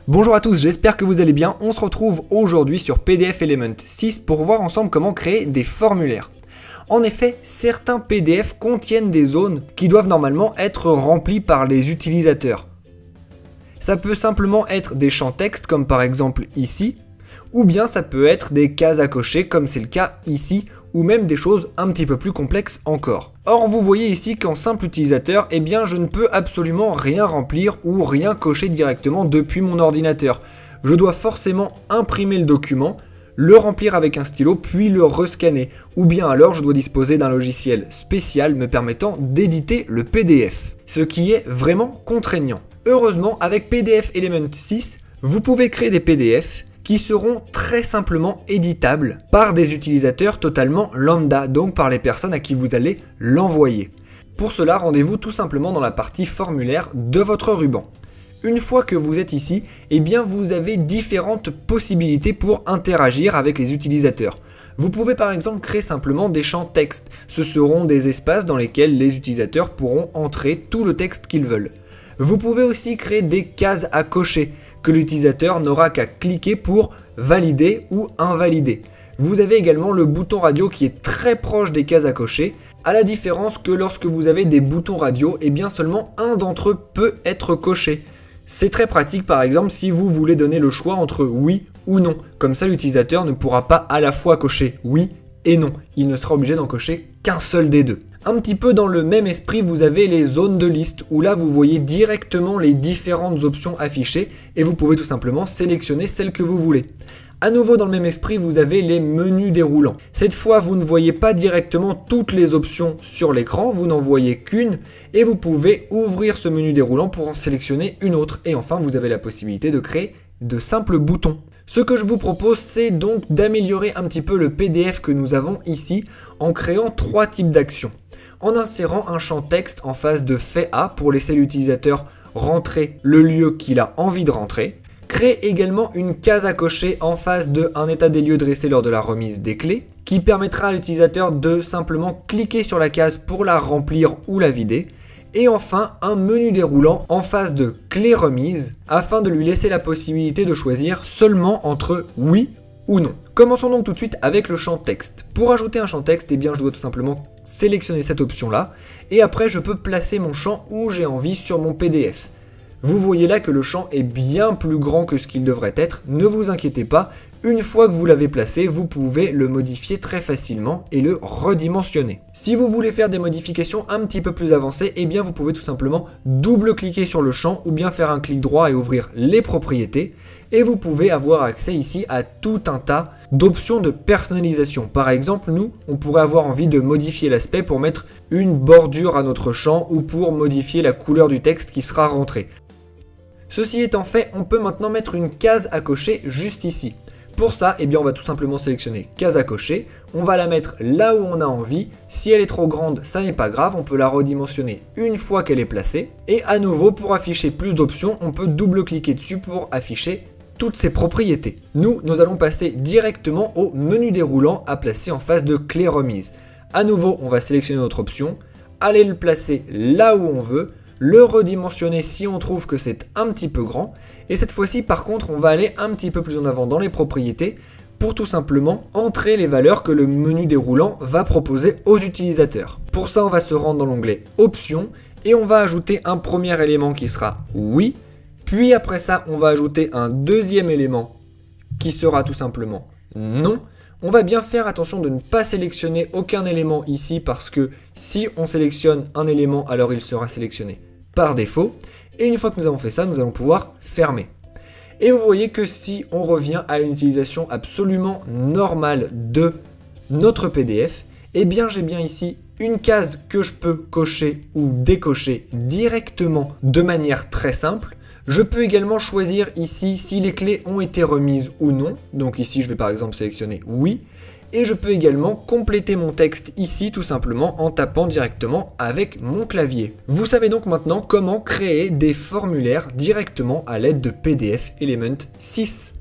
Bonjour à tous, j'espère que vous allez bien. On se retrouve aujourd'hui sur PDF Element 6 pour voir ensemble comment créer des formulaires. En effet, certains PDF contiennent des zones qui doivent normalement être remplies par les utilisateurs. Ça peut simplement être des champs texte comme par exemple ici, ou bien ça peut être des cases à cocher comme c'est le cas ici, ou même des choses un petit peu plus complexes encore. Or vous voyez ici qu'en simple utilisateur, eh bien je ne peux absolument rien remplir ou rien cocher directement depuis mon ordinateur. Je dois forcément imprimer le document, le remplir avec un stylo puis le rescanner, ou bien alors je dois disposer d'un logiciel spécial me permettant d'éditer le PDF, ce qui est vraiment contraignant. Heureusement, avec PDF Element 6, vous pouvez créer des PDF qui seront très simplement éditables par des utilisateurs totalement lambda, donc par les personnes à qui vous allez l'envoyer. Pour cela, rendez-vous tout simplement dans la partie formulaire de votre ruban. Une fois que vous êtes ici, eh bien vous avez différentes possibilités pour interagir avec les utilisateurs. Vous pouvez par exemple créer simplement des champs texte. Ce seront des espaces dans lesquels les utilisateurs pourront entrer tout le texte qu'ils veulent. Vous pouvez aussi créer des cases à cocher que l'utilisateur n'aura qu'à cliquer pour valider ou invalider. Vous avez également le bouton radio qui est très proche des cases à cocher, à la différence que lorsque vous avez des boutons radio, eh bien seulement un d'entre eux peut être coché. C'est très pratique par exemple si vous voulez donner le choix entre oui ou non. Comme ça l'utilisateur ne pourra pas à la fois cocher oui et non. Il ne sera obligé d'en cocher qu'un seul des deux. Un petit peu dans le même esprit, vous avez les zones de liste où là vous voyez directement les différentes options affichées et vous pouvez tout simplement sélectionner celle que vous voulez. À nouveau dans le même esprit, vous avez les menus déroulants. Cette fois, vous ne voyez pas directement toutes les options sur l'écran, vous n'en voyez qu'une et vous pouvez ouvrir ce menu déroulant pour en sélectionner une autre. Et enfin, vous avez la possibilité de créer de simples boutons. Ce que je vous propose, c'est donc d'améliorer un petit peu le PDF que nous avons ici en créant trois types d'actions. En insérant un champ texte en face de fait A pour laisser l'utilisateur rentrer le lieu qu'il a envie de rentrer. Créer également une case à cocher en face de un état des lieux dressé lors de la remise des clés qui permettra à l'utilisateur de simplement cliquer sur la case pour la remplir ou la vider. Et enfin un menu déroulant en face de clé remise afin de lui laisser la possibilité de choisir seulement entre oui ou non. Commençons donc tout de suite avec le champ texte. Pour ajouter un champ texte, eh bien je dois tout simplement sélectionner cette option là et après je peux placer mon champ où j'ai envie sur mon PDF. Vous voyez là que le champ est bien plus grand que ce qu'il devrait être, ne vous inquiétez pas, une fois que vous l'avez placé, vous pouvez le modifier très facilement et le redimensionner. Si vous voulez faire des modifications un petit peu plus avancées, eh bien vous pouvez tout simplement double-cliquer sur le champ ou bien faire un clic droit et ouvrir les propriétés. Et vous pouvez avoir accès ici à tout un tas d'options de personnalisation. Par exemple, nous, on pourrait avoir envie de modifier l'aspect pour mettre une bordure à notre champ ou pour modifier la couleur du texte qui sera rentré. Ceci étant fait, on peut maintenant mettre une case à cocher juste ici. Pour ça, eh bien, on va tout simplement sélectionner case à cocher, on va la mettre là où on a envie, si elle est trop grande, ça n'est pas grave, on peut la redimensionner une fois qu'elle est placée, et à nouveau, pour afficher plus d'options, on peut double-cliquer dessus pour afficher toutes ses propriétés. Nous allons passer directement au menu déroulant à placer en face de clé remise. À nouveau, on va sélectionner notre option, aller le placer là où on veut, le redimensionner si on trouve que c'est un petit peu grand. Et cette fois-ci, par contre, on va aller un petit peu plus en avant dans les propriétés pour tout simplement entrer les valeurs que le menu déroulant va proposer aux utilisateurs. Pour ça, on va se rendre dans l'onglet Options et on va ajouter un premier élément qui sera oui. Puis après ça, on va ajouter un deuxième élément qui sera tout simplement non. On va bien faire attention de ne pas sélectionner aucun élément ici parce que si on sélectionne un élément, alors il sera sélectionné par défaut. Et une fois que nous avons fait ça, nous allons pouvoir fermer. Et vous voyez que si on revient à une utilisation absolument normale de notre PDF, eh bien j'ai bien ici une case que je peux cocher ou décocher directement de manière très simple. Je peux également choisir ici si les clés ont été remises ou non. Donc ici, je vais par exemple sélectionner oui. Et je peux également compléter mon texte ici tout simplement en tapant directement avec mon clavier. Vous savez donc maintenant comment créer des formulaires directement à l'aide de PDF Element 6.